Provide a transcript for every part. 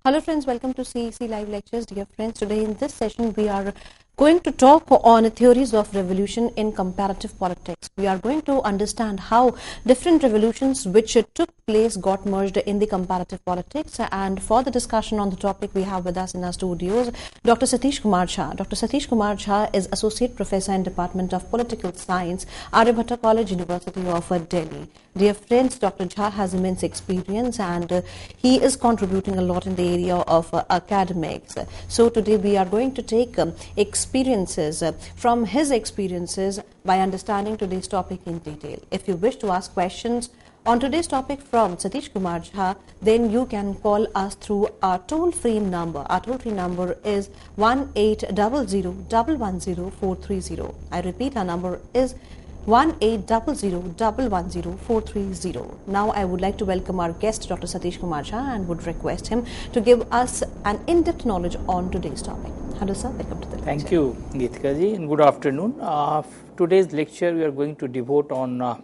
Hello friends, welcome to CEC Live Lectures. Dear friends, today in this session we are going to talk on theories of revolution in comparative politics. We are going to understand how different revolutions which took place got merged in the comparative politics, and for the discussion on the topic we have with us in our studios Dr. Satish Kumar Jha. Dr. Satish Kumar Jha is Associate Professor in Department of Political Science, Aryabhatta College, University of Delhi. Dear friends, Dr. Jha has immense experience and he is contributing a lot in the area of academics. So today we are going to take experiences from his experiences by understanding today's topic in detail. If you wish to ask questions on today's topic from Satish Kumar Jha, then you can call us through our toll-free number. Our toll-free number is 1800-110-430. I repeat, our number is 1800-110-430. Now I would like to welcome our guest Dr. Satish Kumar Jha and would request him to give us an in-depth knowledge on today's topic. Hello sir, welcome to the lecture. Thank you Geetika ji and good afternoon. Today's lecture we are going to devote on a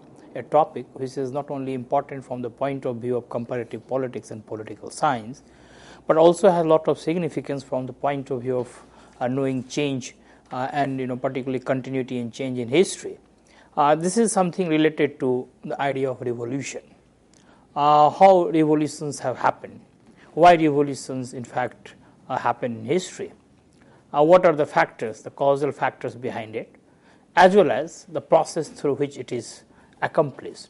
topic which is not only important from the point of view of comparative politics and political science, but also has a lot of significance from the point of view of knowing change and particularly continuity and change in history. This is something related to the idea of revolution, how revolutions have happened, why revolutions in fact happen in history, what are the factors, the causal factors behind it, as well as the process through which it is accomplished.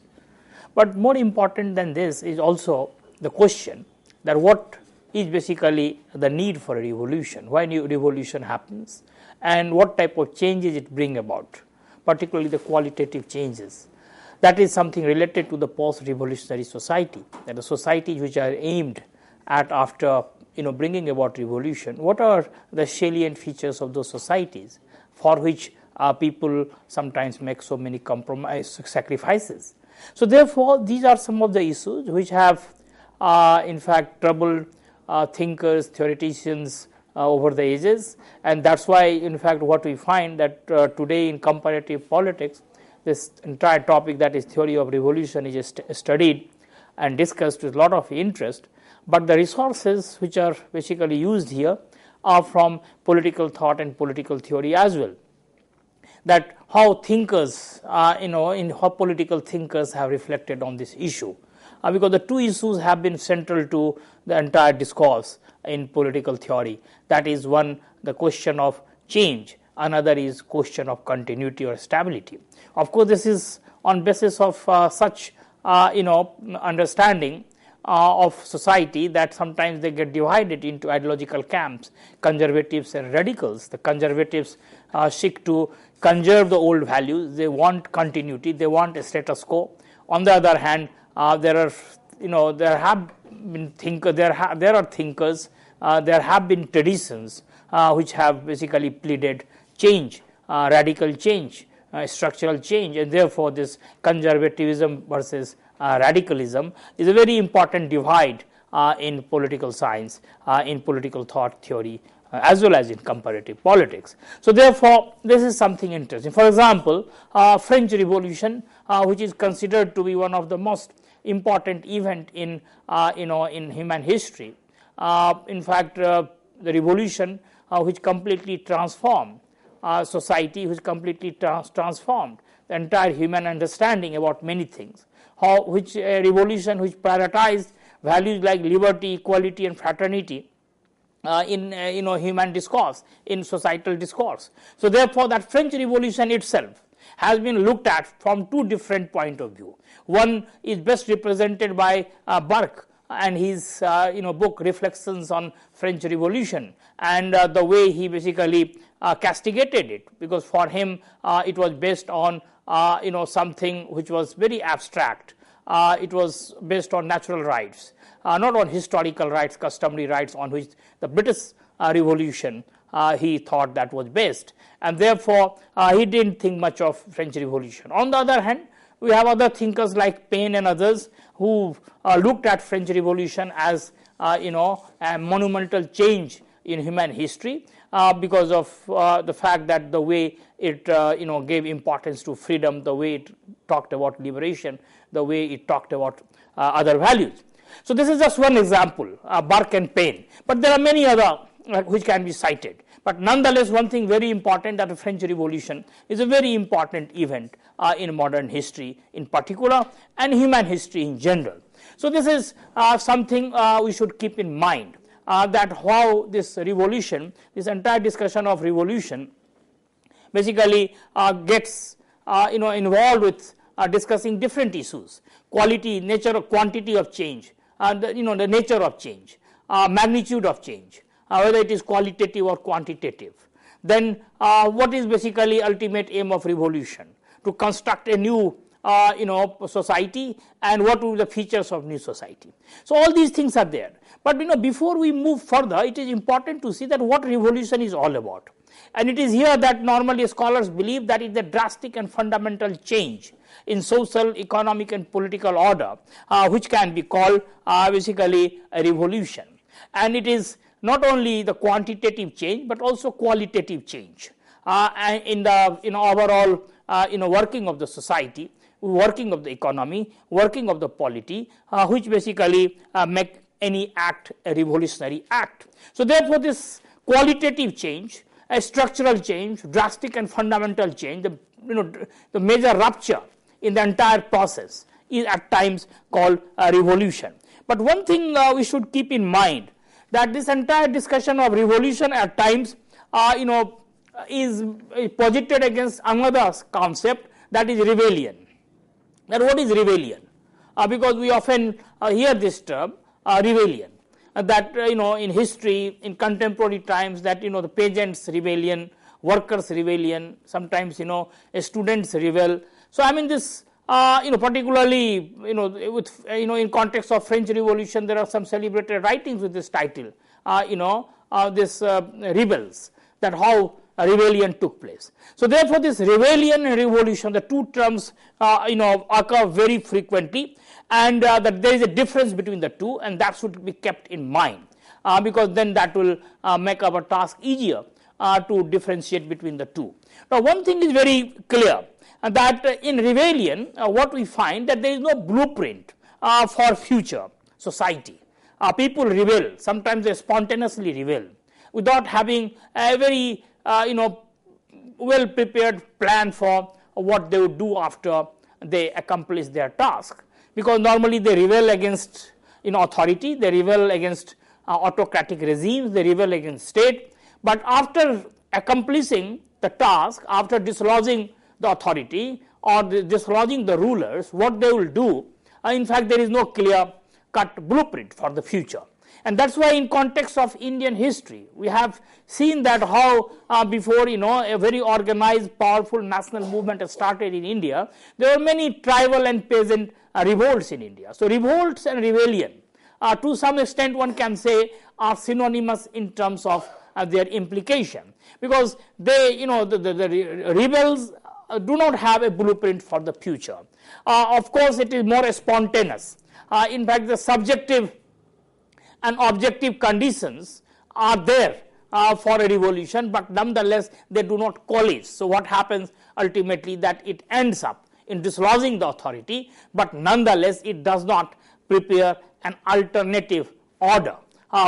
But more important than this is also the question that what is basically the need for a revolution, why new revolution happens, and what type of changes it brings about, particularly the qualitative changes. That is something related to the post-revolutionary society, that the societies which are aimed at after bringing about revolution, what are the salient features of those societies for which people sometimes make so many sacrifices. So therefore, these are some of the issues which have in fact troubled thinkers, theoreticians over the ages, and that's why in fact what we find that today in comparative politics, this entire topic, that is theory of revolution, is studied and discussed with a lot of interest, but the resources which are basically used here are from political thought and political theory as well, that how thinkers in how political thinkers have reflected on this issue, because the two issues have been central to the entire discourse in political theory. That is, one, the question of change, another is question of continuity or stability. Of course, this is on basis of such understanding of society that sometimes they get divided into ideological camps, conservatives and radicals. The conservatives seek to conserve the old values, they want continuity, they want a status quo. On the other hand, there are thinkers, there have been traditions which have basically pleaded change, radical change, structural change, and therefore this conservatism versus radicalism is a very important divide in political science, in political thought theory, as well as in comparative politics. So therefore, this is something interesting. For example, French Revolution, which is considered to be one of the most important event in in human history. In fact, the revolution which completely transformed society, which completely transformed the entire human understanding about many things. Which a revolution which prioritized values like liberty, equality, and fraternity in human discourse, in societal discourse. So therefore, that French Revolution itself has been looked at from two different point of view. One is best represented by Burke and his book Reflections on French Revolution, and the way he basically castigated it, because for him it was based on something which was very abstract. It was based on natural rights, not on historical rights, customary rights on which the British Revolution he thought that was based, and therefore he didn't think much of French Revolution. On the other hand, we have other thinkers like Paine and others who looked at French Revolution as a monumental change in human history, because of the fact that the way it gave importance to freedom, the way it talked about liberation, the way it talked about other values. So this is just one example, Burke and Paine, but there are many other which can be cited. But nonetheless, one thing very important, that the French Revolution is a very important event in modern history in particular and human history in general. So this is something we should keep in mind, that how this revolution, this entire discussion of revolution basically gets involved with discussing different issues: quality, nature, quantity of change, the nature of change, magnitude of change, whether it is qualitative or quantitative. Then what is basically ultimate aim of revolution? To construct a new society, and what will be the features of new society. So all these things are there. But before we move further, it is important to see that what revolution is all about. And it is here that normally scholars believe that it is a drastic and fundamental change in social, economic and political order, which can be called basically a revolution. And it is not only the quantitative change, but also qualitative change in the overall working of the society, working of the economy, working of the polity, which basically make any act a revolutionary act. So therefore this qualitative change, a structural change, drastic and fundamental change, the major rupture in the entire process is at times called a revolution. But one thing we should keep in mind, that this entire discussion of revolution at times is projected against another concept, that is rebellion. That what is rebellion? Because we often hear this term rebellion, that in history, in contemporary times, that the peasants' rebellion, workers' rebellion, sometimes students rebel. So I mean this particularly with in context of French Revolution, there are some celebrated writings with this title, this rebels, that how a rebellion took place. So therefore this rebellion and revolution, the two terms occur very frequently, and that there is a difference between the two, and that should be kept in mind, because then that will make our task easier to differentiate between the two. Now one thing is very clear, that in rebellion what we find, that there is no blueprint for future society. People rebel, sometimes they spontaneously rebel without having a very well prepared plan for what they would do after they accomplish their task, because normally they rebel against authority, they rebel against autocratic regimes, they rebel against state, but after accomplishing the task, after dislodging the authority or dislodging the rulers, what they will do, in fact there is no clear cut blueprint for the future. And that's why in context of Indian history, we have seen that how before a very organized, powerful national movement started in India, there were many tribal and peasant revolts in India. So revolts and rebellion, to some extent one can say, are synonymous in terms of their implication, because they the rebels do not have a blueprint for the future. Of course it is more spontaneous. In fact the subjective and objective conditions are there for a revolution, but nonetheless they do not coalesce. So what happens ultimately, that it ends up in dislodging the authority, but nonetheless it does not prepare an alternative order,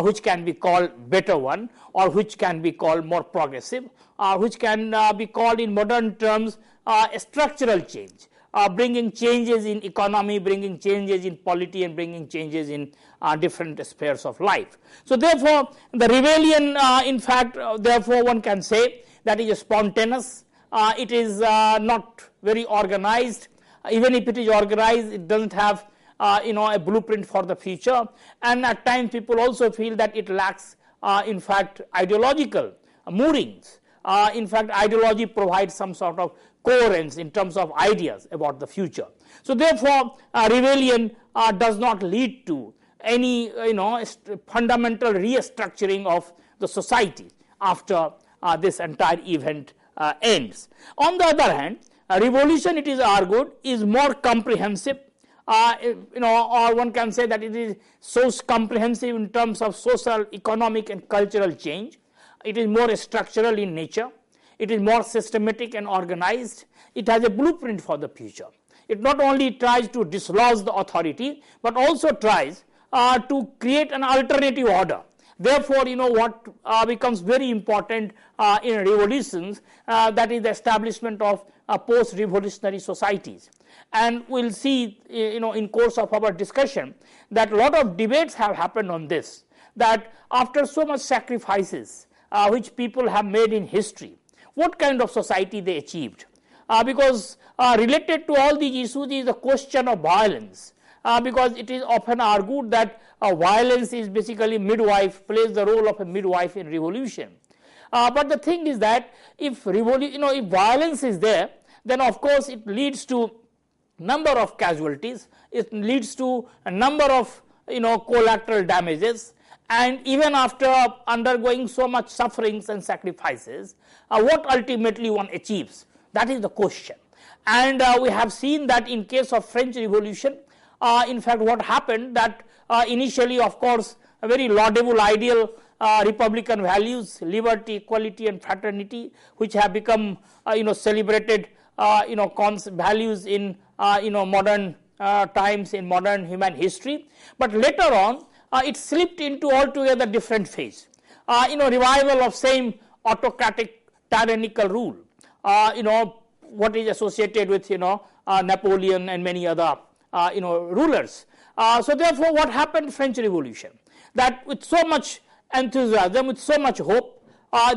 which can be called better one, or which can be called more progressive, which can be called in modern terms a structural change, bringing changes in economy, bringing changes in polity, and bringing changes in different spheres of life. So therefore the rebellion, in fact therefore one can say that is spontaneous, it is not very organized. Even if it is organized, it doesn't have a blueprint for the future, and at times people also feel that it lacks in fact ideological moorings. In fact ideology provides some sort of coherence in terms of ideas about the future. So therefore rebellion does not lead to any fundamental restructuring of the society after this entire event ends. On the other hand, a revolution, it is argued, is more comprehensive, or one can say that it is so comprehensive in terms of social, economic and cultural change. It is more structural in nature, it is more systematic and organized, it has a blueprint for the future. It not only tries to dislodge the authority, but also tries to create an alternative order. Therefore, what becomes very important in revolutions, that is the establishment of post-revolutionary societies. And we'll see, in course of our discussion, that a lot of debates have happened on this, that after so much sacrifices which people have made in history, what kind of society they achieved. Because related to all these issues is the question of violence, because it is often argued that violence is basically midwife, plays the role of a midwife in revolution. But the thing is that if violence is there, then of course it leads to number of casualties, it leads to a number of collateral damages, and even after undergoing so much sufferings and sacrifices, what ultimately one achieves, that is the question. And we have seen that in case of French Revolution, in fact what happened, that initially of course a very laudable ideal, republican values, liberty, equality and fraternity, which have become celebrated values in modern times, in modern human history. But later on it slipped into altogether different phase, revival of same autocratic tyrannical rule, what is associated with Napoleon and many other rulers. So therefore what happened, French Revolution, that with so much enthusiasm, with so much hope,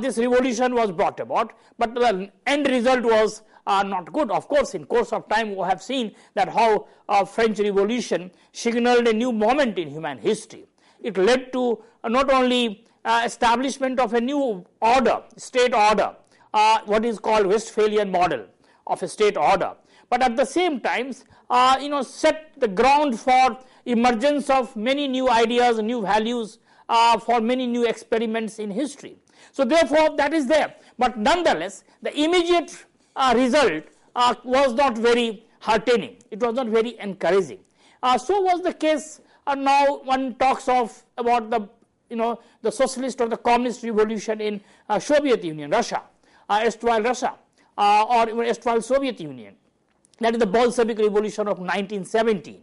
this revolution was brought about, but the end result was not good. Of course, in course of time we have seen that how French Revolution signaled a new moment in human history. It led to not only establishment of a new order, state order, what is called Westphalian model of a state order, but at the same time set the ground for emergence of many new ideas, new values, for many new experiments in history. So therefore that is there, but nonetheless the immediate result was not very heartening, it was not very encouraging. So was the case. Now one talks of about the socialist or the communist revolution in Soviet Union, Russia, erstwhile Russia, or even erstwhile Soviet Union, that is the Bolshevik revolution of 1917,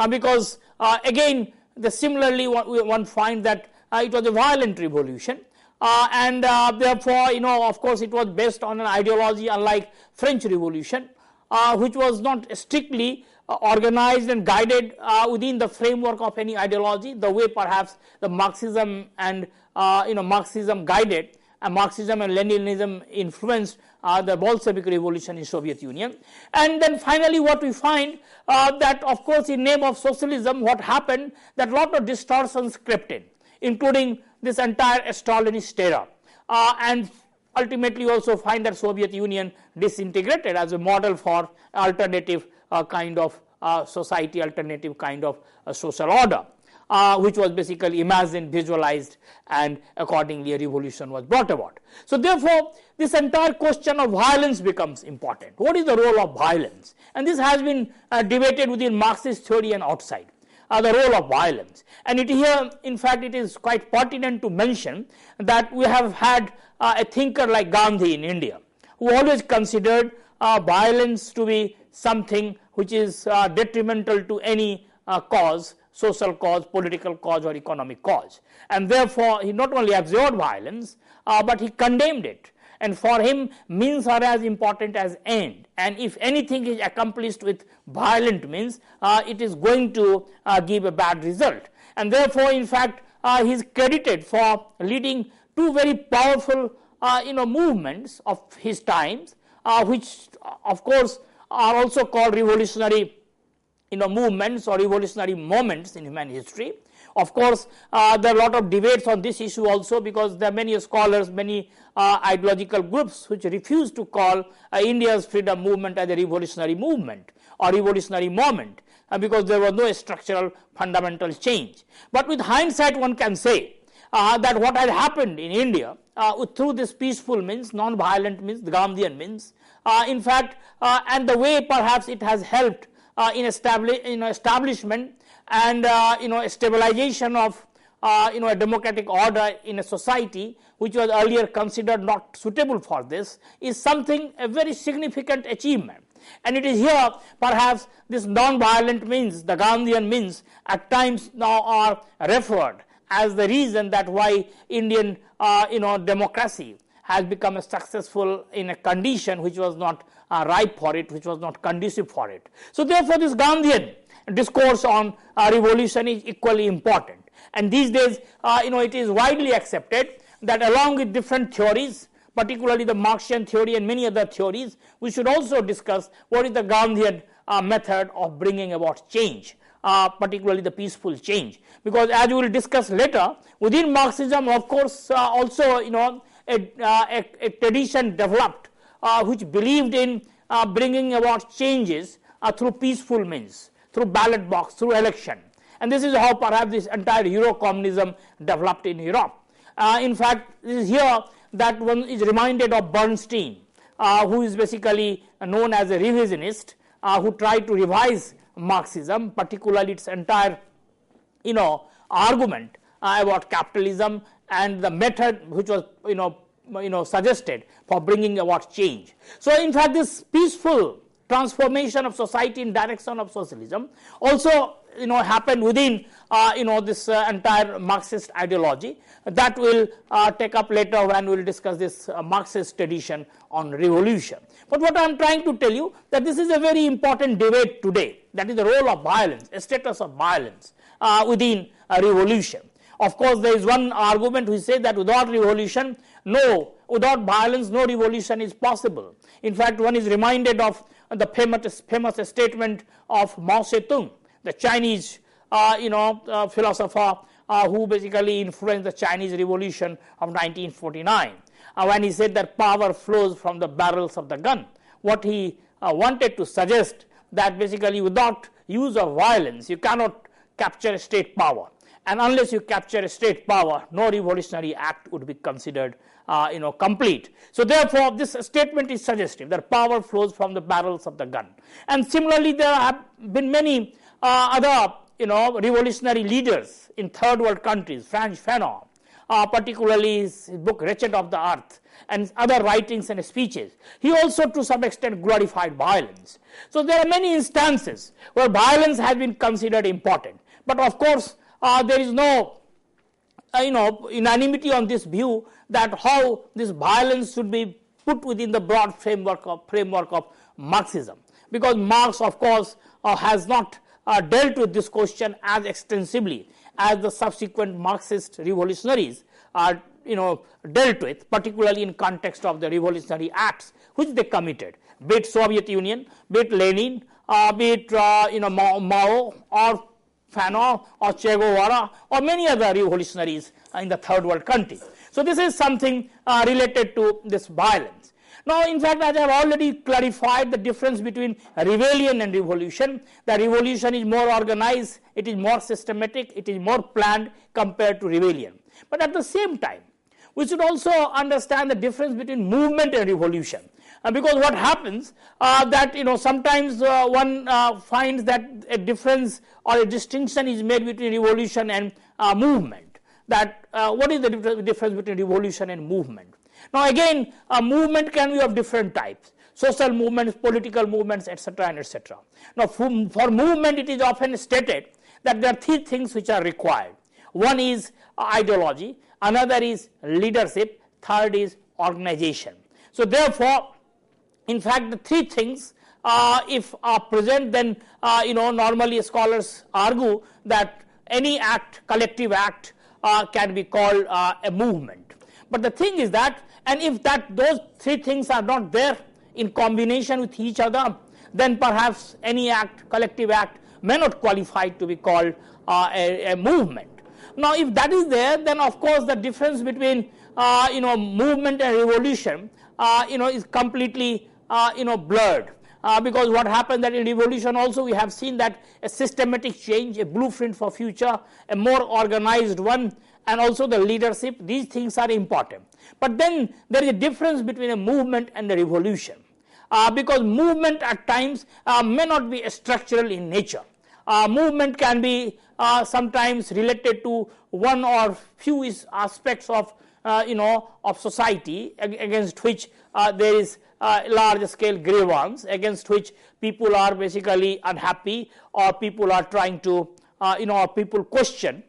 because again similarly one finds that it was a violent revolution, and therefore of course it was based on an ideology unlike French Revolution, which was not strictly organized and guided within the framework of any ideology, the way perhaps the Marxism and Marxism guided, and Marxism and Leninism influenced the Bolshevik revolution in Soviet Union. And then finally what we find, that of course in name of socialism what happened, that lot of distortions crept in, including this entire Stalinist era, and ultimately also find that Soviet Union disintegrated as a model for alternative kind of society, alternative kind of social order, which was basically imagined, visualized, and accordingly a revolution was brought about. So therefore this entire question of violence becomes important. What is the role of violence? And this has been debated within Marxist theory and outside, the role of violence. And it here in fact it is quite pertinent to mention that we have had a thinker like Gandhi in India, who always considered violence to be something which is detrimental to any cause, social cause, political cause or economic cause, and therefore he not only abhorred violence, but he condemned it, and for him means are as important as end, and if anything is accomplished with violent means, it is going to give a bad result. And therefore in fact he is credited for leading two very powerful movements of his times, which of course are also called revolutionary movements or revolutionary moments in human history. Of course there are a lot of debates on this issue also, because there are many scholars, many ideological groups which refuse to call India's freedom movement as a revolutionary movement or revolutionary moment, because there was no structural fundamental change. But with hindsight one can say that what had happened in India through this peaceful means, non-violent means, the Gandhian means, in fact and the way perhaps it has helped in establishment and stabilization of a democratic order in a society which was earlier considered not suitable for this, is something, a very significant achievement. And it is here perhaps this non-violent means, the Gandhian means, at times now are referred as the reason that why Indian democracy has become successful in a condition which was not ripe for it, which was not conducive for it. So therefore this Gandhian discourse on revolution is equally important. And these days it is widely accepted that along with different theories, particularly the Marxian theory and many other theories, we should also discuss what is the Gandhian method of bringing about change, particularly the peaceful change. Because as we will discuss later, within Marxism, of course, also a tradition developed which believed in bringing about changes through peaceful means, through ballot box, through election. And this is how perhaps this entire Euro-communism developed in Europe. In fact, this is here that one is reminded of Bernstein, who is basically known as a revisionist, who tried to revise Marxism, particularly its entire argument about capitalism and the method which was suggested for bringing about change. So in fact this peaceful transformation of society in direction of socialism also happened within this entire Marxist ideology. That will take up later when we will discuss this Marxist tradition on revolution. But what I am trying to tell you, that this is a very important debate today, that is the role of violence, a status of violence within a revolution. Of course there is one argument which says that without revolution, without violence no revolution is possible. In fact, one is reminded of the famous statement of Mao Zedong, the Chinese philosopher who basically influenced the Chinese Revolution of 1949, when he said that power flows from the barrels of the gun. What he wanted to suggest, that basically without use of violence you cannot capture state power, and unless you capture state power no revolutionary act would be considered complete. So therefore this statement is suggestive that power flows from the barrels of the gun. And similarly there have been many other revolutionary leaders in third world countries. Franz Fanon, particularly his book Wretched of the Earth and other writings and speeches, he also to some extent glorified violence. So there are many instances where violence has been considered important, but of course there is no unanimity on this view that how this violence should be put within the broad framework of Marxism, because Marx of course has not dealt with this question as extensively as the subsequent Marxist revolutionaries are dealt with, particularly in context of the revolutionary acts which they committed, be it Soviet Union, be it Lenin, be it Mao or Fanon or Che Guevara or many other revolutionaries in the third world countries. So this is something related to this violence. Now in fact, as I have already clarified the difference between rebellion and revolution, the revolution is more organized, it is more systematic, it is more planned compared to rebellion. But at the same time, we should also understand the difference between movement and revolution. Because what happens that sometimes one finds that a difference or a distinction is made between revolution and movement. That what is the difference between revolution and movement? Now again, a movement can be of different types: social movements, political movements, etc. and etc. Now for movement, it is often stated that there are three things which are required. One is ideology, another is leadership, third is organization. So therefore, in fact, the three things if are present, then normally scholars argue that any act, collective act, can be called a movement. But the thing is that, and if those three things are not there in combination with each other, then perhaps any act, collective act, may not qualify to be called a movement. Now if that is there, then of course the difference between movement and revolution is completely blurred. Because what happened that in revolution also we have seen that a systematic change, a blueprint for future, a more organized one, and also the leadership, these things are important. But then there is a difference between a movement and a revolution, because movement at times may not be structural in nature. Movement can be sometimes related to one or few aspects of of society against which there is large scale grievance, against which people are basically unhappy, or people are trying to or people question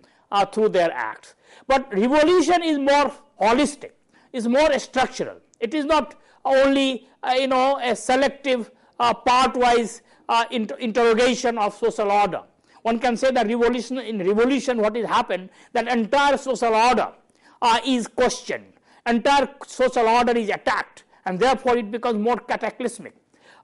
through their acts. But revolution is more holistic, is more structural. It is not only a selective part-wise interrogation of social order. One can say that in revolution what has happened, that entire social order is questioned, entire social order is attacked, and therefore it becomes more cataclysmic.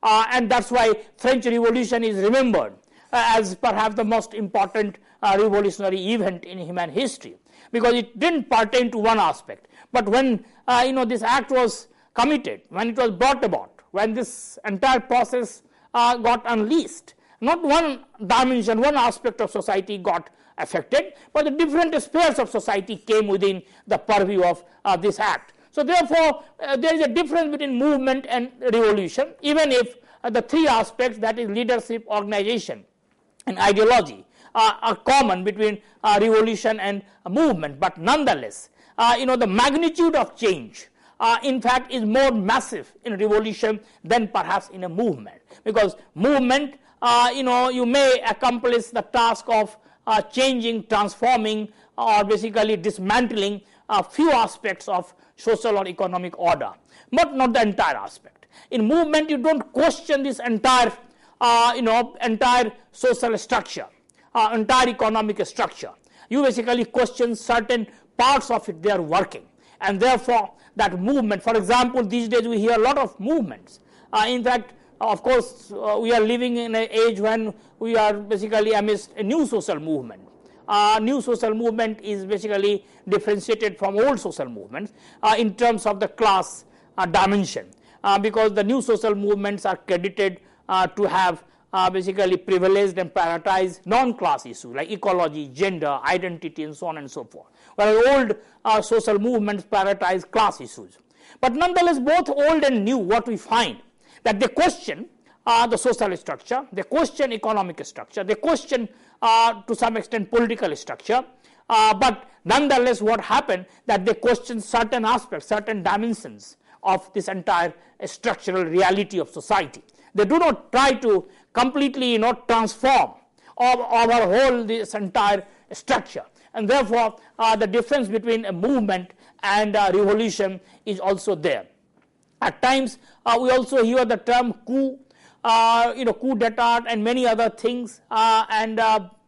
And that's why French Revolution is remembered as perhaps the most important revolutionary event in human history, because it didn't pertain to one aspect. But when this act was committed, when it was brought about, when this entire process got unleashed, not one dimension, one aspect of society got affected, but the different spheres of society came within the purview of this act. So therefore, there is a difference between movement and revolution, even if the three aspects, that is leadership, organization and ideology, are common between revolution and movement. But nonetheless, the magnitude of change in fact is more massive in revolution than perhaps in a movement, because movement you may accomplish the task of changing, transforming, or basically dismantling a few aspects of social or economic order, but not the entire aspect. In movement, you don't question this entire entire social structure, entire economic structure. You basically question certain parts of it, they are working, and therefore that movement, for example, these days we hear a lot of movements. In fact, of course, we are living in an age when we are basically amidst a new social movement. New social movement is basically differentiated from old social movements in terms of the class dimension, because the new social movements are credited to have basically privileged and prioritized non-class issues like ecology, gender, identity, and so on and so forth, whereas old social movements prioritize class issues. But nonetheless, both old and new, what we find, that they question the social structure, they question economic structure, they question to some extent political structure, but nonetheless what happened, that they question certain aspects, certain dimensions of this entire structural reality of society. They do not try to completely transform or overhaul this entire structure, and therefore the difference between a movement and a revolution is also there. At times we also hear the term coup, coup d'etat and many other things, and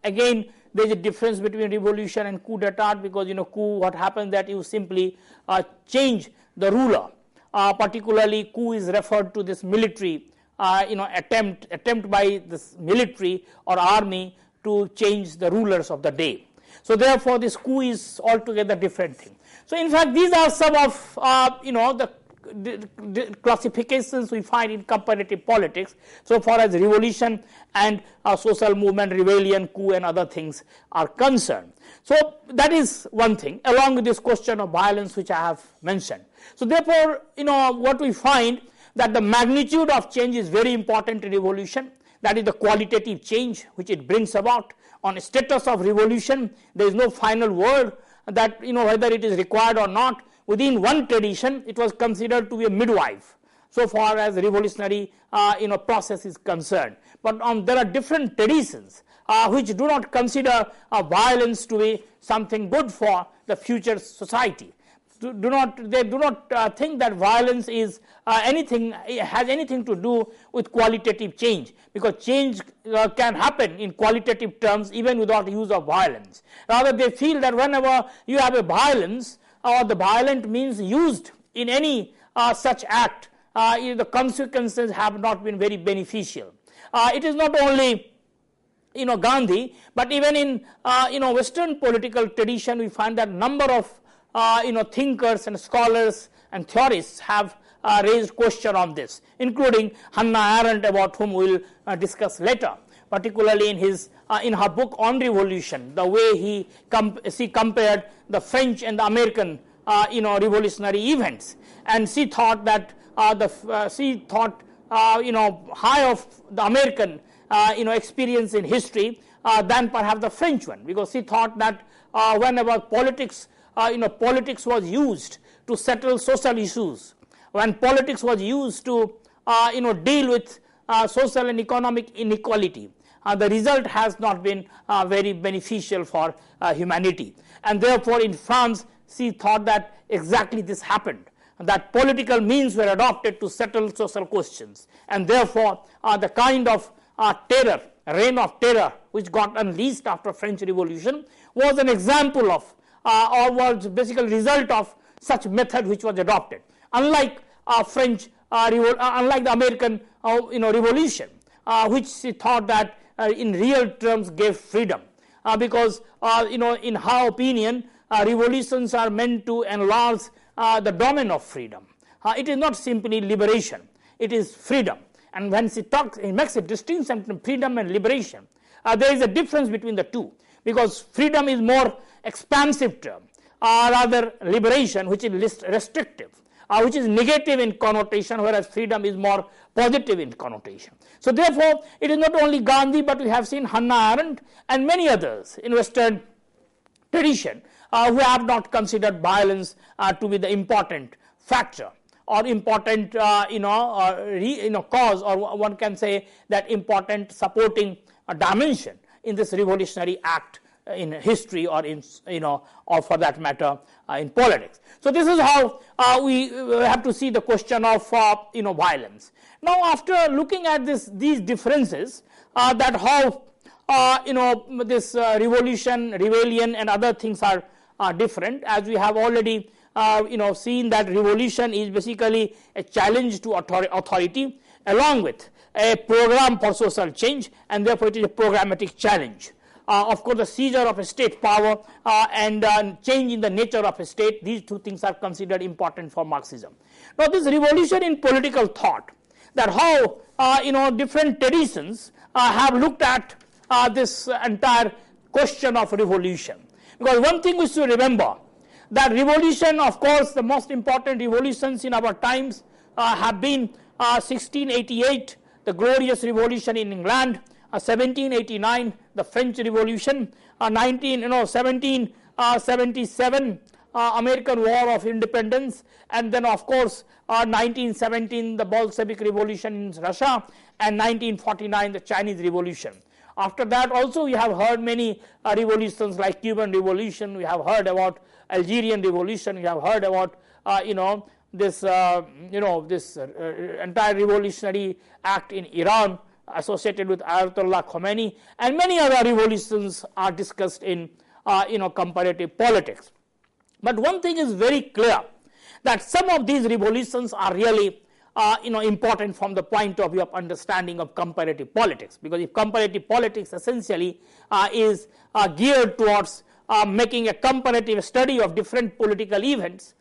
again there is a difference between revolution and coup d'etat, because coup, what happens that you simply change the ruler. Particularly coup is referred to this military attempt by this military or army to change the rulers of the day. So therefore this coup is altogether different thing. So in fact these are some of the classifications we find in comparative politics, so far as revolution and social movement, rebellion, coup and other things are concerned. So that is one thing, along with this question of violence which I have mentioned. So therefore, what we find, that the magnitude of change is very important in revolution, that is the qualitative change which it brings about. On a status of revolution, there is no final word that whether it is required or not. Within one tradition, it was considered to be a midwife, so far as revolutionary process is concerned. But there are different traditions which do not consider violence to be something good for the future society. They do not think that violence is has anything to do with qualitative change, because change can happen in qualitative terms even without use of violence. Rather, they feel that whenever you have a violence, or the violent means used in any such act, the consequences have not been very beneficial. It is not only Gandhi, but even in Western political tradition, we find that number of thinkers and scholars and theorists have raised question on this, including Hannah Arendt, about whom we will discuss later, particularly in her book on revolution, the way she compared the French and the American revolutionary events, and she thought that high of the American experience in history than perhaps the French one, because she thought that whenever politics politics was used to settle social issues, when politics was used to deal with social and economic inequality, the result has not been very beneficial for humanity. And therefore, in France, she thought that exactly this happened, that political means were adopted to settle social questions, and therefore the kind of terror, reign of terror which got unleashed after French Revolution was an example of or was basically result of such method which was adopted. Unlike unlike the American Revolution, which she thought that in real terms gave freedom, because in her opinion revolutions are meant to enlarge the domain of freedom. It is not simply liberation, it is freedom. And when she makes a distinction between freedom and liberation, there is a difference between the two, because freedom is more expansive term, rather liberation which is restrictive, which is negative in connotation, whereas freedom is more positive in connotation. So therefore, it is not only Gandhi, but we have seen Hannah Arendt and many others in Western tradition who have not considered violence to be the important factor or important cause, or one can say that important supporting dimension in this revolutionary act in history, or in or for that matter in politics. So this is how we have to see the question of violence. Now, after looking at these differences, that how this revolution, rebellion and other things are different, as we have already seen that revolution is basically a challenge to authority along with a program for social change, and therefore it is a programmatic challenge. Of course, the seizure of a state power and change in the nature of a state, these two things are considered important for Marxism. Now, this revolution in political thought, that how different traditions have looked at this entire question of revolution. Because one thing we should remember, that revolution, of course, the most important revolutions in our times have been 1688, the glorious revolution in England, 1789, the French Revolution, 1777, American War of Independence, and then of course 1917, the Bolshevik Revolution in Russia, and 1949, the Chinese Revolution. After that also we have heard many revolutions like Cuban Revolution, we have heard about Algerian Revolution, we have heard about this entire revolutionary act in Iran associated with Ayatollah Khomeini, and many other revolutions are discussed in comparative politics. But one thing is very clear, that some of these revolutions are really important from the point of view of understanding of comparative politics, because if comparative politics essentially is geared towards making a comparative study of different political events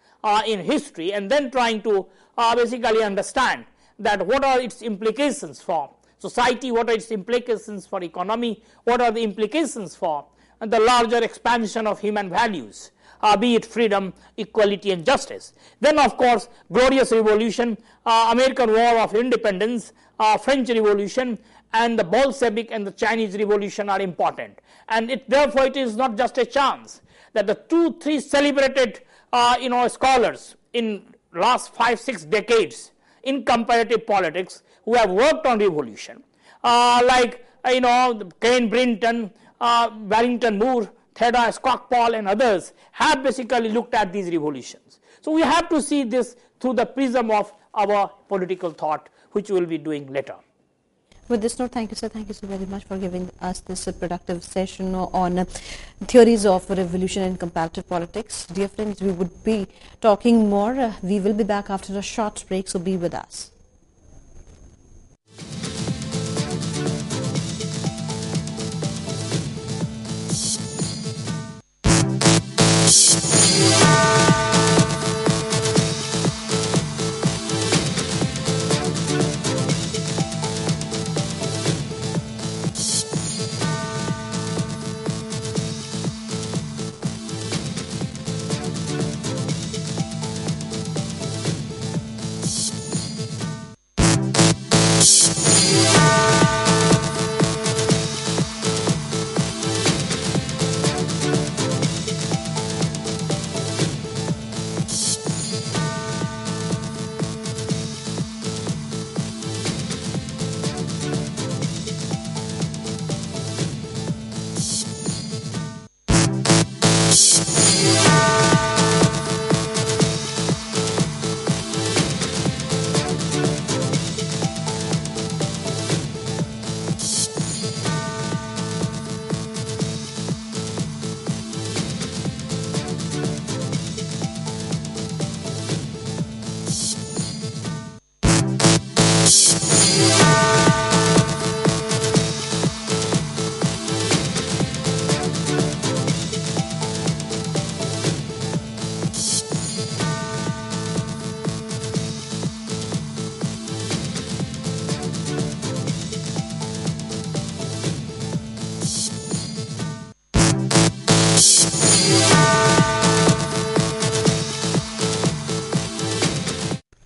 in history, and then trying to basically understand that what are its implications for society, what are its implications for economy, what are the implications for the larger expansion of human values, be it freedom, equality and justice. Then of course, glorious revolution, American War of Independence, French Revolution, and the Bolshevik and the Chinese Revolution are important. And therefore it is not just a chance that the 2-3 celebrated scholars in last 5-6 decades in comparative politics who have worked on revolution, like Kane Brinton, Barrington Moore, Theda Skocpol and others, have basically looked at these revolutions. So we have to see this through the prism of our political thought, which we will be doing later. With this note, thank you, sir. Thank you so very much for giving us this productive session on theories of revolution and comparative politics. Dear friends, we would be talking more. We will be back after a short break, so be with us.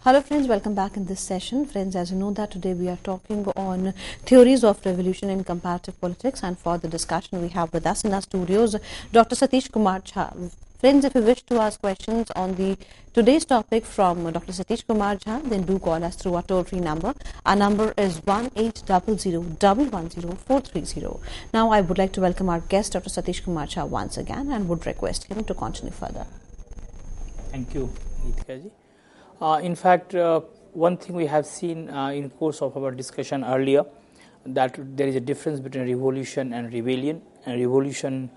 Hello friends, welcome back in this session. Friends, as you know that today we are talking on theories of revolution in comparative politics, and for the discussion we have with us in our studios Dr. Satish Kumar Jha. Friends, if you wish to ask questions on the today's topic from Dr. Satish Kumar Jha, then do call us through our toll-free number. Our number is 1800-110-430. Now I would like to welcome our guest Dr. Satish Kumar Jha once again and would request him to continue further. Thank you, Geetika ji. In fact, one thing we have seen in course of our discussion earlier, that there is a difference between revolution and rebellion. And revolution,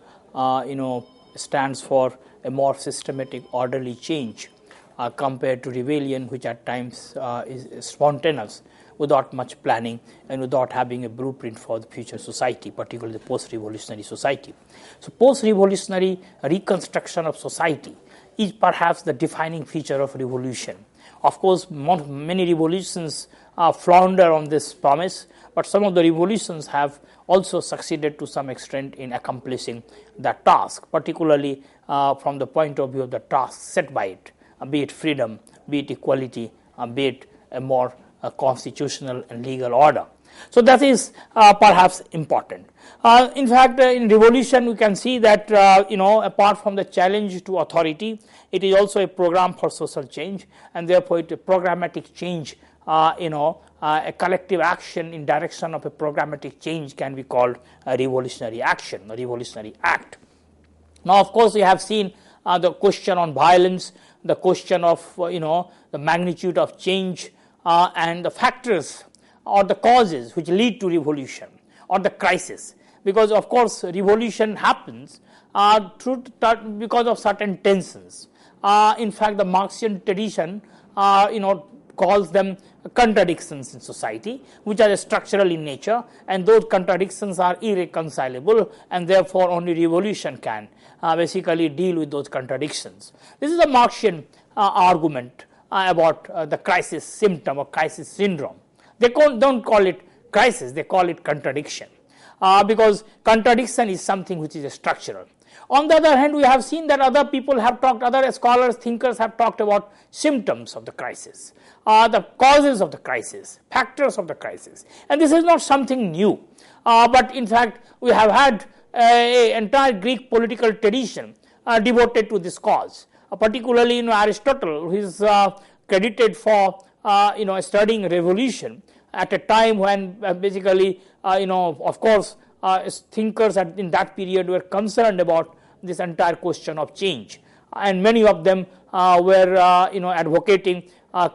stands for a more systematic, orderly change compared to rebellion, which at times is spontaneous, without much planning and without having a blueprint for the future society, particularly the post-revolutionary society. So, post-revolutionary reconstruction of society is perhaps the defining feature of revolution. Of course, many revolutions flounder on this promise, but some of the revolutions have also succeeded to some extent in accomplishing that task, particularly from the point of view of the task set by it, be it freedom, be it equality, be it a more constitutional and legal order. So that is perhaps important. In fact, in revolution, we can see that apart from the challenge to authority, it is also a program for social change, and therefore it is a programmatic change. A collective action in direction of a programmatic change can be called a revolutionary action, a revolutionary act. Now, of course, we have seen the question on violence, the question of the magnitude of change, and the factors or the causes which lead to revolution or the crisis, because of course revolution happens because of certain tensions. In fact, the Marxian tradition calls them contradictions in society, which are structural in nature, and those contradictions are irreconcilable, and therefore only revolution can basically deal with those contradictions. This is a Marxian argument about the crisis symptom or crisis syndrome. They don't call it crisis, they call it contradiction, because contradiction is something which is structural. On the other hand, we have seen that other scholars, thinkers have talked about symptoms of the crisis, the causes of the crisis, factors of the crisis, and this is not something new. But in fact, we have had an entire Greek political tradition devoted to this cause, particularly Aristotle, who is credited for studying revolution at a time when basically of course thinkers in that period were concerned about this entire question of change, and many of them were advocating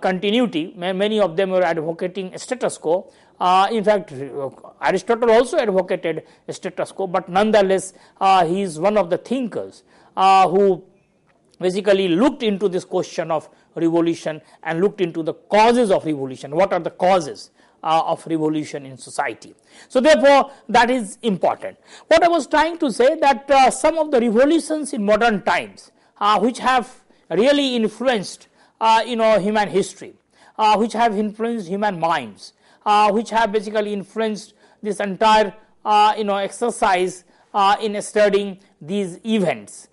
continuity. Many of them were advocating status quo. In fact, Aristotle also advocated status quo, but nonetheless he is one of the thinkers who basically looked into this question of revolution and looked into the causes of revolution. What are the causes of revolution in society? So therefore, that is important. What I was trying to say, that some of the revolutions in modern times which have really influenced human history, which have influenced human minds, which have basically influenced this entire exercise in studying these events.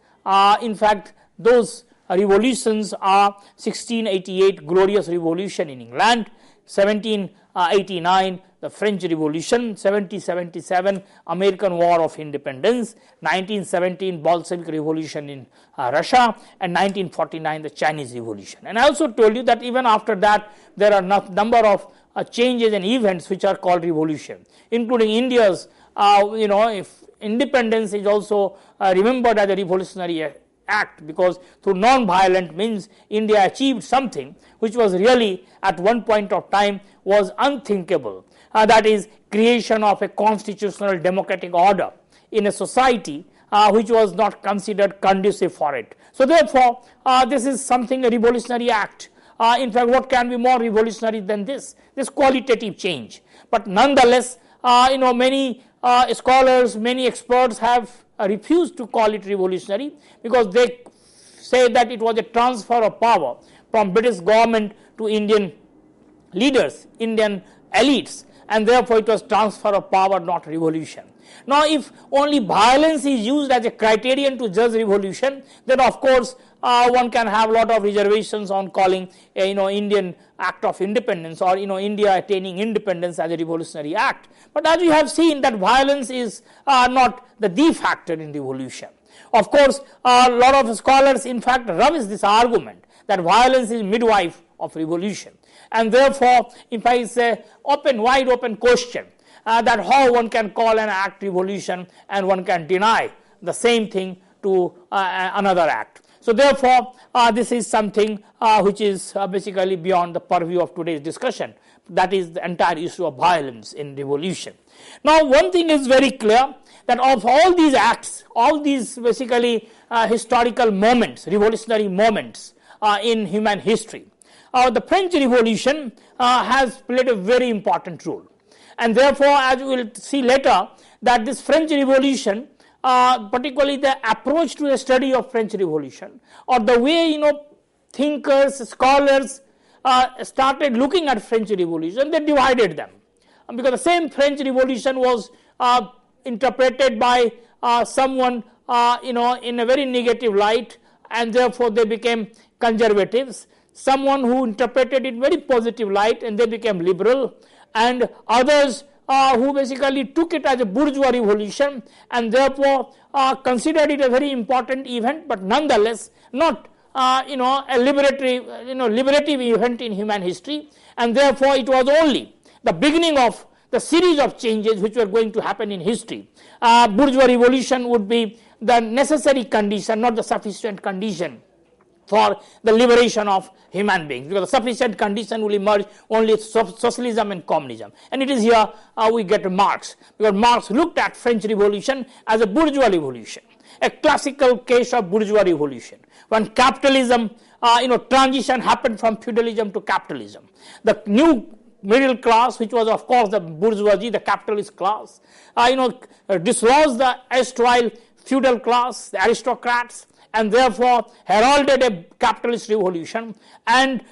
In fact, those revolutions are 1688 Glorious Revolution in England, 1789 the French Revolution, 1777 American War of Independence, 1917 Bolshevik Revolution in Russia, and 1949 the Chinese Revolution. And I also told you that even after that there are number of changes and events which are called revolution, including India's if independence is also remembered as a revolutionary act, because through non-violent means India achieved something which was really at one point of time was unthinkable, that is creation of a constitutional democratic order in a society which was not considered conducive for it. So therefore, this is something a revolutionary act. In fact, what can be more revolutionary than this qualitative change? But nonetheless, many scholars, many experts have refused to call it revolutionary, because they say that it was a transfer of power from British government to Indian leaders, Indian elites, and therefore it was transfer of power, not revolution. Now, if only violence is used as a criterion to judge revolution, then of course one can have a lot of reservations on calling Indian act of independence or India attaining independence as a revolutionary act. But as we have seen, that violence is not the factor in revolution. Of course, a lot of scholars in fact rubbish this argument that violence is midwife of revolution, and therefore in fact it's a wide open question that how one can call an act revolution and one can deny the same thing to another act. So therefore, this is something which is basically beyond the purview of today's discussion, that is the entire issue of violence in revolution. Now, one thing is very clear, that of all these acts, all these basically historical moments, revolutionary moments in human history, the French Revolution has played a very important role. And therefore, as we will see later, that this French Revolution, particularly the approach to the study of French Revolution, or the way thinkers, scholars started looking at French Revolution, they divided them, because the same French Revolution was interpreted by someone in a very negative light, and therefore they became conservatives. Someone who interpreted it very positive light, and they became liberal, and others who basically took it as a bourgeois revolution and therefore considered it a very important event, but nonetheless not a liberative event in human history, and therefore it was only the beginning of the series of changes which were going to happen in history. Bourgeois revolution would be the necessary condition, not the sufficient condition for the liberation of human beings, because the sufficient condition will emerge only socialism and communism. And it is here we get Marx, because Marx looked at French Revolution as a bourgeois revolution, a classical case of bourgeois revolution, when capitalism, transition happened from feudalism to capitalism. The new middle class, which was of course the bourgeoisie, the capitalist class, dislodged the erstwhile feudal class, the aristocrats, and therefore heralded a capitalist revolution and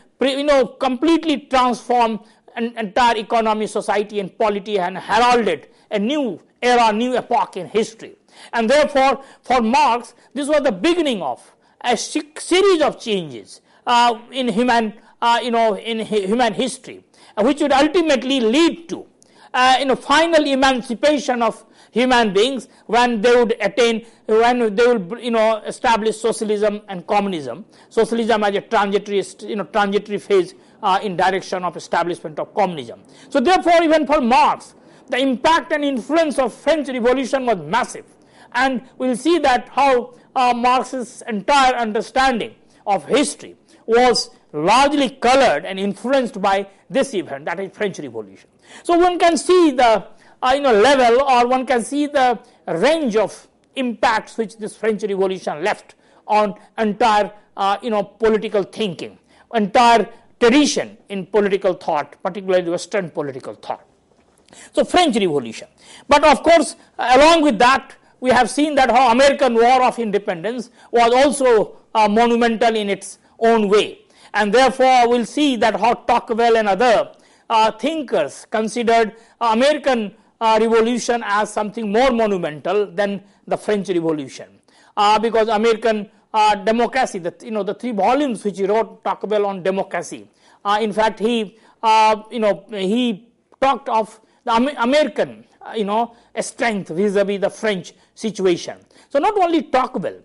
completely transformed an entire economy, society and polity, and heralded a new era, new epoch in history. And therefore, for Marx, this was the beginning of a series of changes in human history, which would ultimately lead to final emancipation of human beings when they would establish socialism and communism. Socialism as a transitory phase in direction of establishment of communism. So therefore, even for Marx, the impact and influence of French Revolution was massive, and we will see that how Marx's entire understanding of history was largely colored and influenced by this event, that is French Revolution. So one can see the level, or one can see the range of impacts which this French Revolution left on entire political thinking, entire tradition in political thought, particularly Western political thought. So French Revolution. But of course, along with that, we have seen that how American War of Independence was also monumental in its own way, and therefore we'll see that how Tocqueville and other thinkers considered American Revolution as something more monumental than the French Revolution, because American democracy, the 3 volumes which he wrote, Tocqueville on democracy. In fact, he talked of the American strength vis-a-vis the French situation. So not only Tocqueville,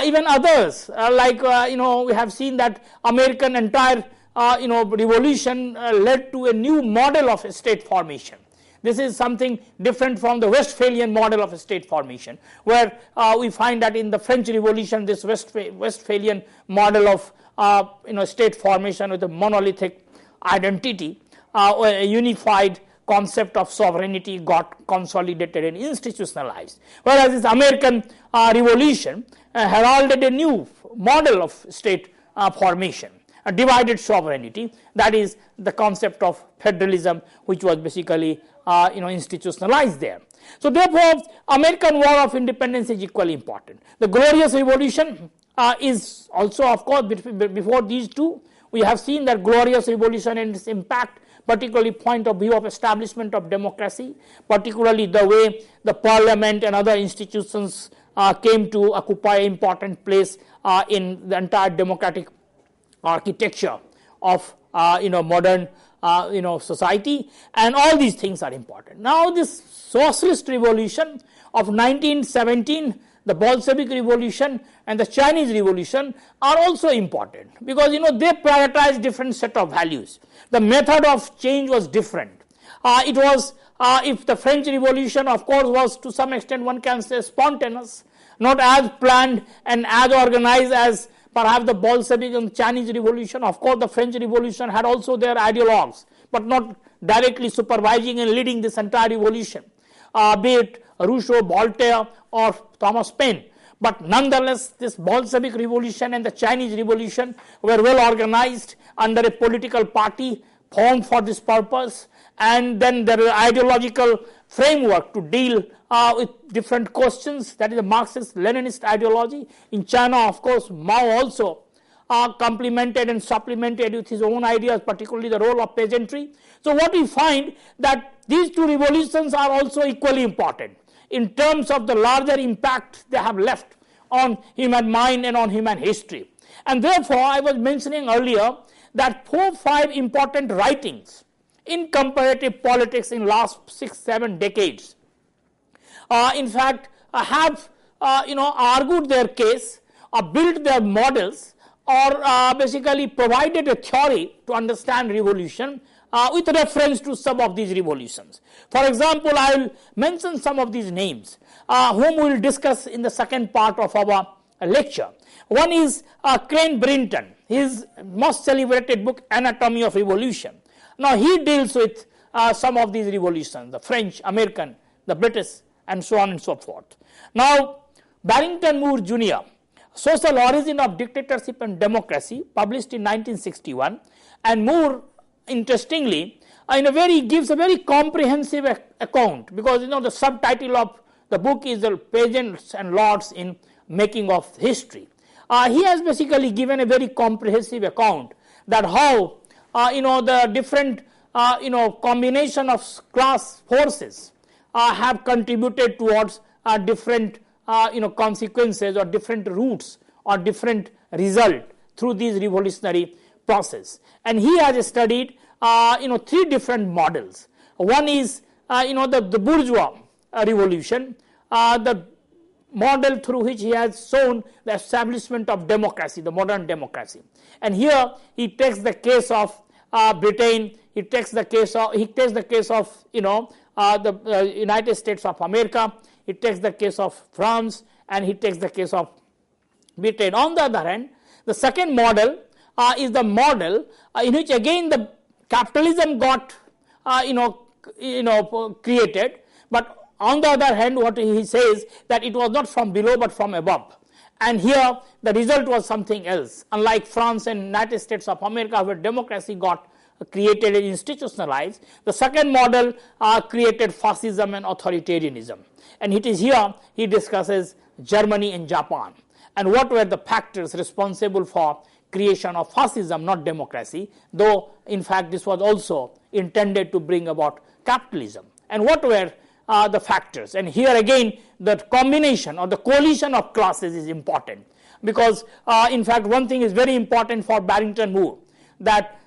even others we have seen that American entire revolution led to a new model of state formation. This is something different from the Westphalian model of state formation, where we find that in the French Revolution, this Westphalian model of state formation with a monolithic identity, a unified concept of sovereignty got consolidated and institutionalized, whereas this American Revolution heralded a new model of state formation, a divided sovereignty, that is the concept of federalism, which was basically institutionalized there. So therefore, American War of Independence is equally important. The Glorious Revolution is also, of course, before these two, we have seen that Glorious Revolution and its impact, particularly point of view of establishment of democracy, particularly the way the parliament and other institutions came to occupy an important place in the entire democratic architecture of modern society, and all these things are important. Now this socialist revolution of 1917, the Bolshevik revolution and the Chinese revolution are also important, because they prioritize different set of values. The method of change was different. It was, if the French revolution of course was to some extent, one can say, spontaneous, not as planned and as organized as perhaps the Bolshevik and Chinese revolution. Of course, the French revolution had also their ideologues, but not directly supervising and leading this entire revolution, be it Rousseau, Voltaire or Thomas Paine. But nonetheless, this Bolshevik revolution and the Chinese revolution were well organized under a political party formed for this purpose, and then there is ideological framework to deal with different questions, that is the Marxist-Leninist ideology. In China, of course, Mao also complemented and supplemented with his own ideas, particularly the role of peasantry. So what we find, that these two revolutions are also equally important in terms of the larger impact they have left on human mind and on human history. And therefore, I was mentioning earlier that 4-5 important writings in comparative politics in last 6-7 decades, in fact, have argued their case or built their models, or basically provided a theory to understand revolution with reference to some of these revolutions. For example, I will mention some of these names whom we will discuss in the second part of our lecture. One is Crane Brinton, his most celebrated book, Anatomy of Revolution. Now he deals with some of these revolutions, the French, American, the British, and so on and so forth. Now Barrington Moore Jr., Social Origin of Dictatorship and Democracy, published in 1961, and Moore, interestingly, gives a very comprehensive account, because the subtitle of the book is the Peasants and Lords in Making of History. He has basically given a very comprehensive account that how the different combination of class forces have contributed towards different consequences or different routes or different result through these revolutionary process. And he has studied 3 different models. One is the bourgeois revolution, the model through which he has shown the establishment of democracy, the modern democracy. And here he takes the case of Britain, he takes the case of the United States of America, he takes the case of France, and he takes the case of Britain. On the other hand, the second model is the model in which again the capitalism got created, but on the other hand, what he says, that it was not from below but from above. And here the result was something else. Unlike France and United States of America, where democracy got created and institutionalized, the second model created fascism and authoritarianism. And it is here he discusses Germany and Japan, and what were the factors responsible for creation of fascism, not democracy, though in fact this was also intended to bring about capitalism. And what were the factors? And here again the combination or the coalition of classes is important, because in fact one thing is very important for Barrington Moore, that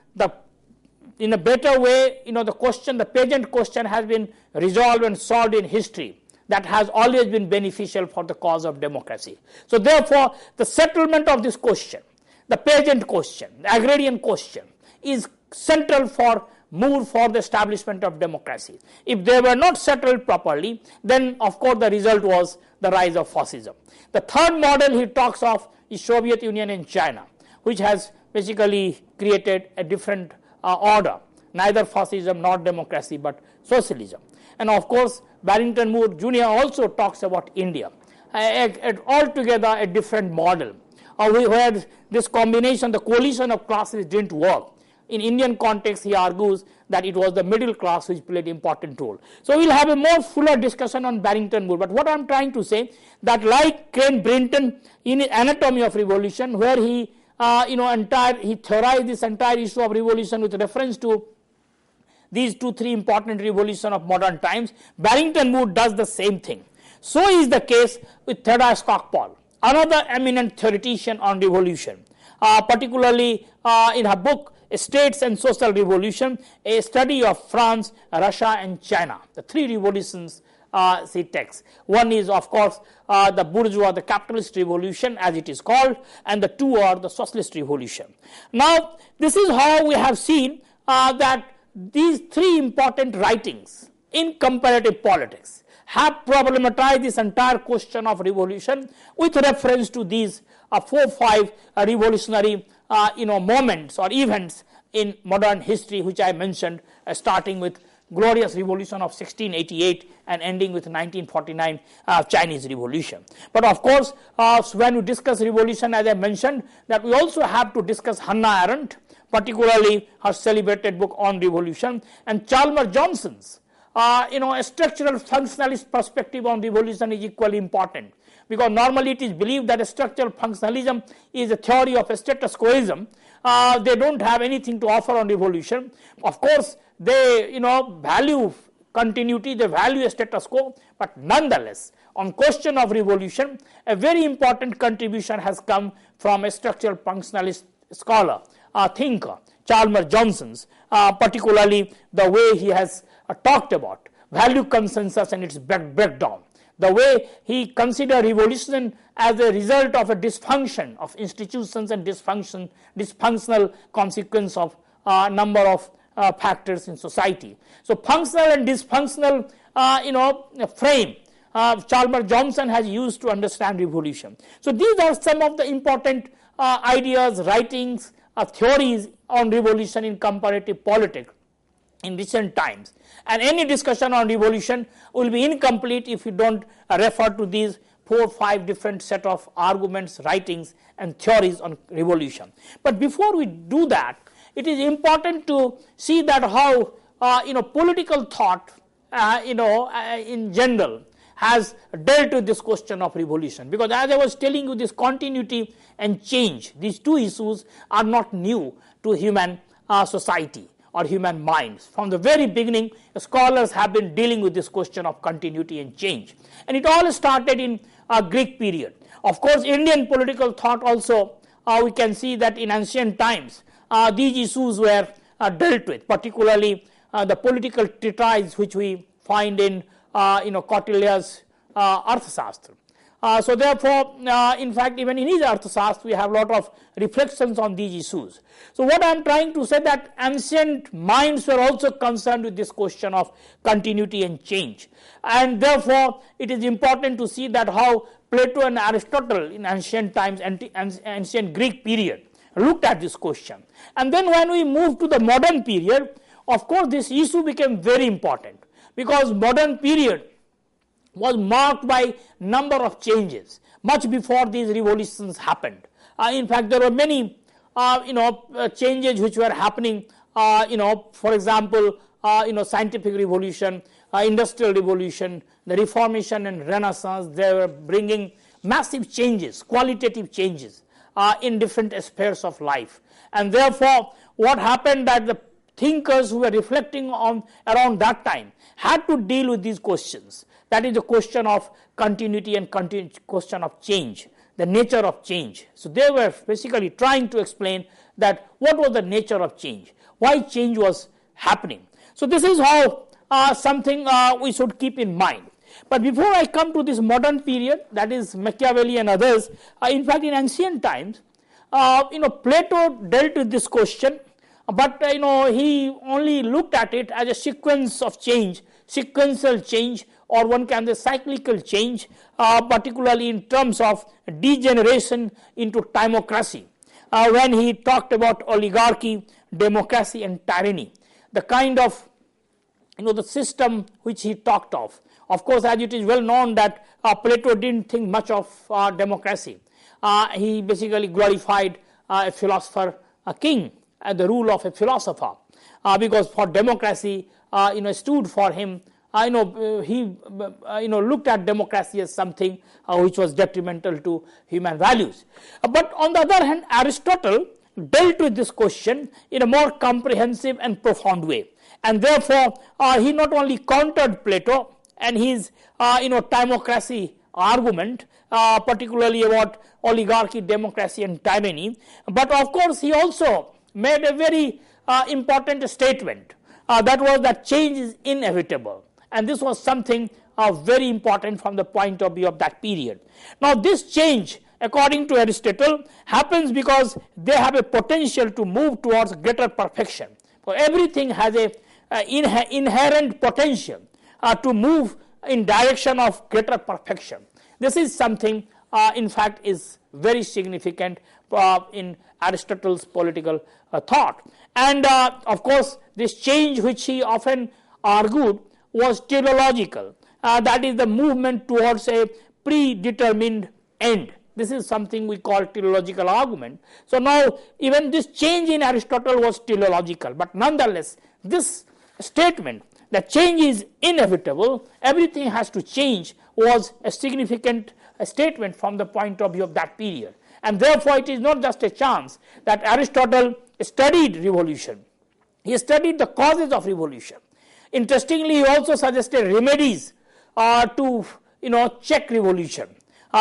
in a better way, the peasant question has been resolved and solved in history. That has always been beneficial for the cause of democracy. So therefore, the settlement of this question, the peasant question, the agrarian question, is central for moved for the establishment of democracy. If they were not settled properly, then of course the result was the rise of fascism. The third model he talks of is Soviet Union and China, which has basically created a different order, neither fascism nor democracy but socialism. And of course Barrington Moore Jr. also talks about India, altogether a different model, where this combination, the coalition of classes didn't work. In Indian context, he argues that it was the middle class which played an important role. So we will have a more fuller discussion on Barrington Moore. But what I am trying to say, that like Crane Brinton in Anatomy of Revolution, where he he theorized this entire issue of revolution with reference to these 2-3 important revolutions of modern times, Barrington Moore does the same thing. So is the case with Theda Skocpol, another eminent theoretician on revolution, particularly in her book States and Social Revolution, a study of France, Russia and China, the 3 revolutions she takes. One is of course the bourgeois, the capitalist revolution as it is called, and the 2 are the socialist revolution. Now this is how we have seen that these 3 important writings in comparative politics have problematized this entire question of revolution with reference to these 4-5 revolutionary moments or events in modern history, which I mentioned, starting with glorious revolution of 1688 and ending with 1949 Chinese revolution. But of course when we discuss revolution, as I mentioned, that we also have to discuss Hannah Arendt, particularly her celebrated book on revolution, and Chalmers Johnson's a structural functionalist perspective on revolution is equally important, because normally it is believed that a structural functionalism is a theory of a status quoism. They don't have anything to offer on revolution. Of course they value continuity, they value a status quo, but nonetheless on question of revolution a very important contribution has come from a structural functionalist scholar, thinker, Chalmers Johnson's, particularly the way he has talked about value consensus and its breakdown, the way he considered revolution as a result of a dysfunction of institutions and dysfunctional consequence of a number of factors in society. So functional and dysfunctional frame Chalmers Johnson has used to understand revolution. So these are some of the important ideas, writings, theories on revolution in comparative politics in recent times, and any discussion on revolution will be incomplete if you don't refer to these 4-5 different set of arguments, writings and theories on revolution. But before we do that, it is important to see that how political thought in general has dealt with this question of revolution, because as I was telling you, this continuity and change, these 2 issues are not new to human society or human minds. From the very beginning, scholars have been dealing with this question of continuity and change, and it all started in Greek period. Of course Indian political thought also, we can see that in ancient times these issues were dealt with, particularly the political treatise which we find in Kautilya's Arthashastra. So therefore, in fact, even in his Arthashastra we have a lot of reflections on these issues. So what I am trying to say, that ancient minds were also concerned with this question of continuity and change, and therefore it is important to see that how Plato and Aristotle in ancient times, ancient Greek period, looked at this question. And then when we move to the modern period, of course this issue became very important, because modern period was marked by number of changes much before these revolutions happened. In fact, there were many changes which were happening, for example, scientific revolution, industrial revolution, the Reformation and Renaissance. They were bringing massive changes, qualitative changes in different spheres of life. And therefore what happened, that the thinkers who were reflecting on around that time had to deal with these questions. That is the question of continuity and question of change, the nature of change. So they were basically trying to explain that what was the nature of change, why change was happening. So this is how something we should keep in mind. But before I come to this modern period, that is Machiavelli and others, in fact in ancient times, Plato dealt with this question but he only looked at it as a sequence of change, sequential change, or one can say cyclical change, particularly in terms of degeneration into timocracy. When he talked about oligarchy, democracy and tyranny, the kind of the system which he talked of. Of course, as it is well known that Plato didn't think much of democracy. He basically glorified a philosopher, a king, the rule of a philosopher, because for democracy, stood for him. He looked at democracy as something which was detrimental to human values. But on the other hand, Aristotle dealt with this question in a more comprehensive and profound way, and therefore he not only countered Plato and his timocracy argument, particularly about oligarchy, democracy and tyranny, but of course he also made a very important statement, that was that change is inevitable, and this was something very important from the point of view of that period. Now this change, according to Aristotle, happens because they have a potential to move towards greater perfection. For everything has a inherent potential to move in direction of greater perfection. This is something in fact is very significant in Aristotle's political thought. And of course this change which he often argued was teleological, that is the movement towards a predetermined end. This is something we call teleological argument. So now even this change in Aristotle was teleological, but nonetheless this statement that change is inevitable, everything has to change, was a significant statement from the point of view of that period. And therefore it is not just a chance that Aristotle studied revolution. He studied the causes of revolution. Interestingly, he also suggested remedies to check revolution.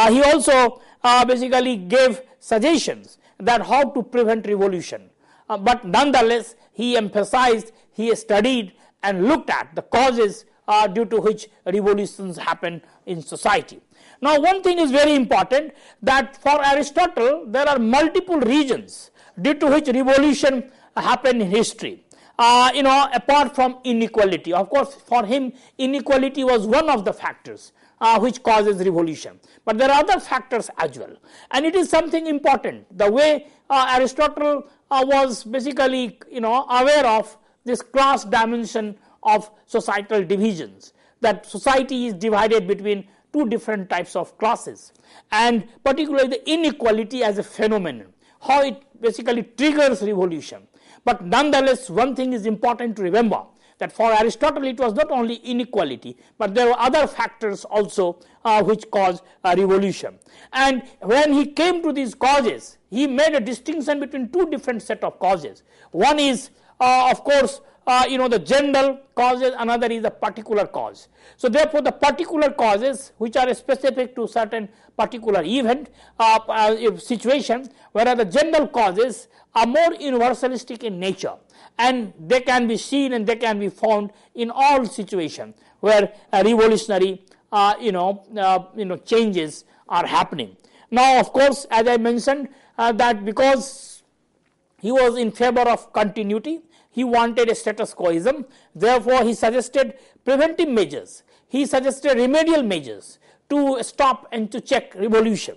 He also basically gave suggestions that how to prevent revolution. But nonetheless, he emphasized, he studied and looked at the causes due to which revolutions happen in society. Now one thing is very important, that for Aristotle there are multiple reasons due to which revolution happen in history. Apart from inequality. Of course, for him inequality was one of the factors which causes revolution, but there are other factors as well, and it is something important, the way Aristotle was basically aware of this class dimension of societal divisions, that society is divided between two different types of classes, and particularly the inequality as a phenomenon, how it basically triggers revolution. But nonetheless, one thing is important to remember, that for Aristotle it was not only inequality, but there were other factors also which caused revolution. And when he came to these causes, he made a distinction between two different set of causes. One is of course the general causes, another is the particular cause. So therefore the particular causes which are specific to certain particular event, situation, whereas the general causes are more universalistic in nature, and they can be seen and they can be found in all situations where revolutionary changes are happening. Now of course, as I mentioned, that because he was in favor of continuity, he wanted a status quoism, therefore he suggested preventive measures, he suggested remedial measures to stop and to check revolution.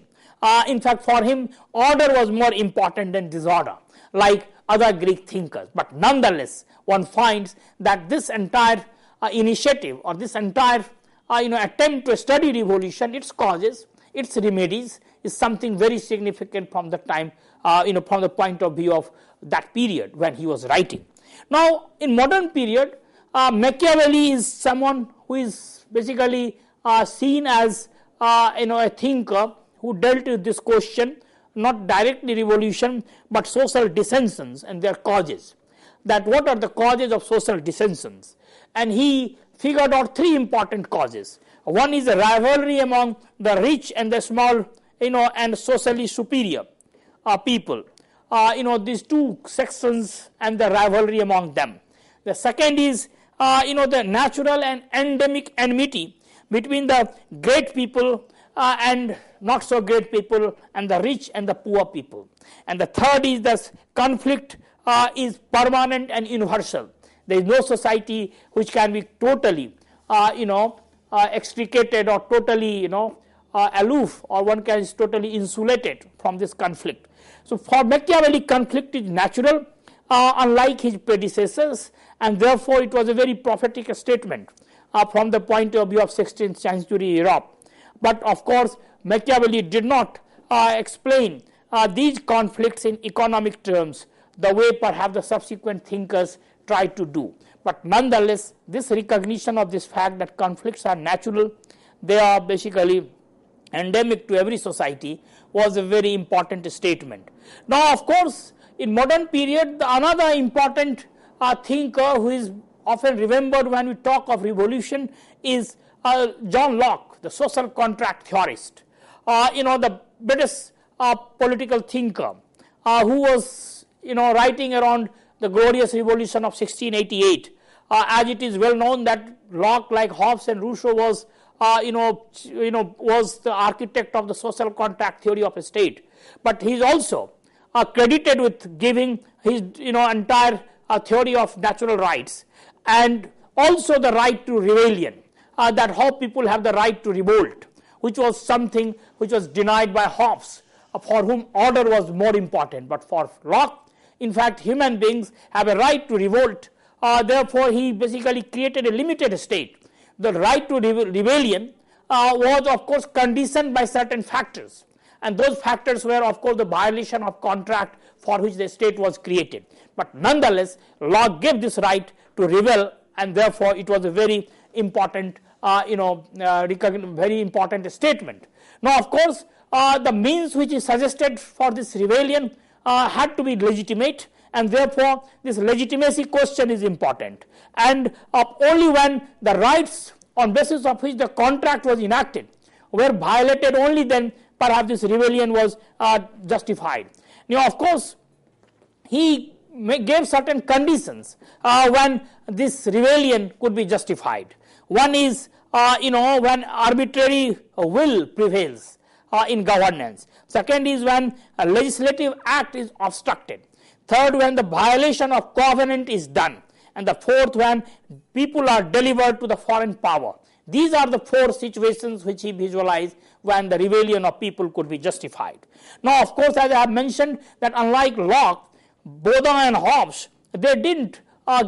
In fact, for him order was more important than disorder, like other Greek thinkers. But nonetheless, one finds that this entire initiative, or this entire attempt to study revolution, its causes, its remedies, is something very significant from the time, from the point of view of that period when he was writing. Now in modern period, Machiavelli is someone who is basically seen as a thinker who dealt with this question, not directly revolution, but social dissensions and their causes. That what are the causes of social dissensions? And he figured out three important causes. One is a rivalry among the rich and the small, and socially superior people. These two sections and the rivalry among them. The second is, the natural and endemic enmity between the great people and not so great people, and the rich and the poor people. And the third is the conflict is permanent and universal. There is no society which can be totally extricated or totally aloof, or one can is totally insulated from this conflict. So for Machiavelli, conflict is natural, unlike his predecessors, and therefore it was a very prophetic statement from the point of view of 16th century Europe. But of course Machiavelli did not explain these conflicts in economic terms the way perhaps the subsequent thinkers tried to do. But nonetheless, this recognition of this fact that conflicts are natural, they are basically endemic to every society, was a very important statement. Now of course in modern period, another important thinker who is often remembered when we talk of revolution is John Locke, the social contract theorist, the British political thinker who was writing around the glorious revolution of 1688. As it is well known that Locke, like Hobbes and Rousseau, was was the architect of the social contract theory of a state, but he is also credited with giving his entire theory of natural rights, and also the right to rebellion, that how people have the right to revolt, which was something which was denied by Hobbes, for whom order was more important. But for Locke, in fact, human beings have a right to revolt. Therefore he basically created a limited state. The right to rebellion was of course conditioned by certain factors, and those factors were of course the violation of contract for which the state was created. But nonetheless Locke gave this right to rebel, and therefore it was a very important very important statement. Now of course the means which is suggested for this rebellion had to be legitimate, and therefore this legitimacy question is important, and only when the rights on basis of which the contract was enacted were violated, only then perhaps this rebellion was justified. Now of course he gave certain conditions when this rebellion could be justified. One is when arbitrary will prevails in governance. Second is when a legislative act is obstructed. Third, when the violation of covenant is done. And the fourth, when people are delivered to the foreign power. These are the four situations which he visualized when the rebellion of people could be justified. Now of course, as I have mentioned, that unlike Locke, Baudin and Hobbes, they didn't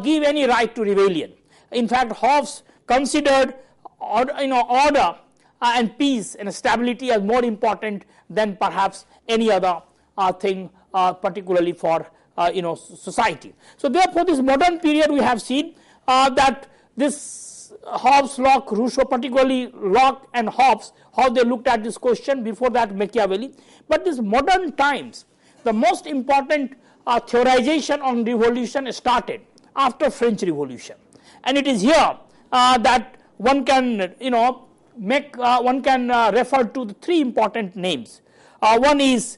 give any right to rebellion. In fact, Hobbes considered order and peace and stability as more important than perhaps any other thing, particularly for society. So therefore this modern period we have seen that this Hobbes, Locke, Rousseau, particularly Locke and Hobbes, how they looked at this question, before that Machiavelli. But this modern times, the most important theorization on revolution started after French Revolution, and it is here that one can refer to the three important names. One is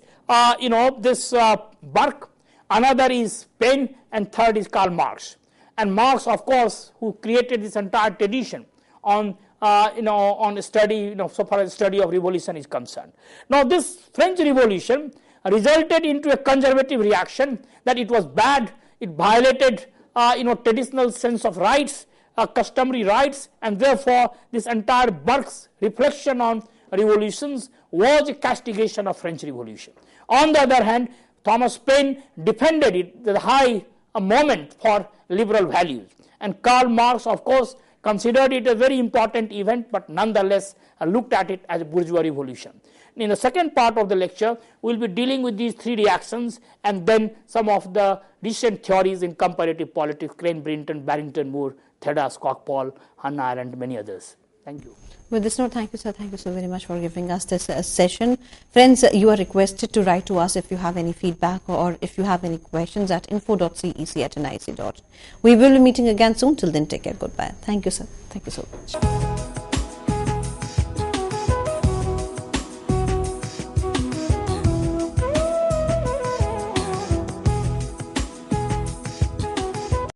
this Burke, another is Paine, and third is Karl Marx. And Marx, of course, who created this entire tradition on on study, so far as study of revolution is concerned. Now this French Revolution resulted into a conservative reaction that it was bad, it violated traditional sense of rights, customary rights, and therefore this entire Burke's reflection on revolutions was a castigation of French Revolution. On the other hand, Thomas Paine defended it, the high moment for liberal values, and Karl Marx of course considered it a very important event, but nonetheless looked at it as a bourgeois revolution. In the second part of the lecture, we will be dealing with these three reactions and then some of the recent theories in comparative politics, Crane Brinton, Barrington Moore, Theda Skocpol, Hannah Arendt, and many others. Thank you. With this note, thank you, sir. Thank you so very much for giving us this session. Friends, you are requested to write to us if you have any feedback or if you have any questions at info.cec@nic.in. We will be meeting again soon. Till then, take care. Goodbye. Thank you, sir. Thank you so much.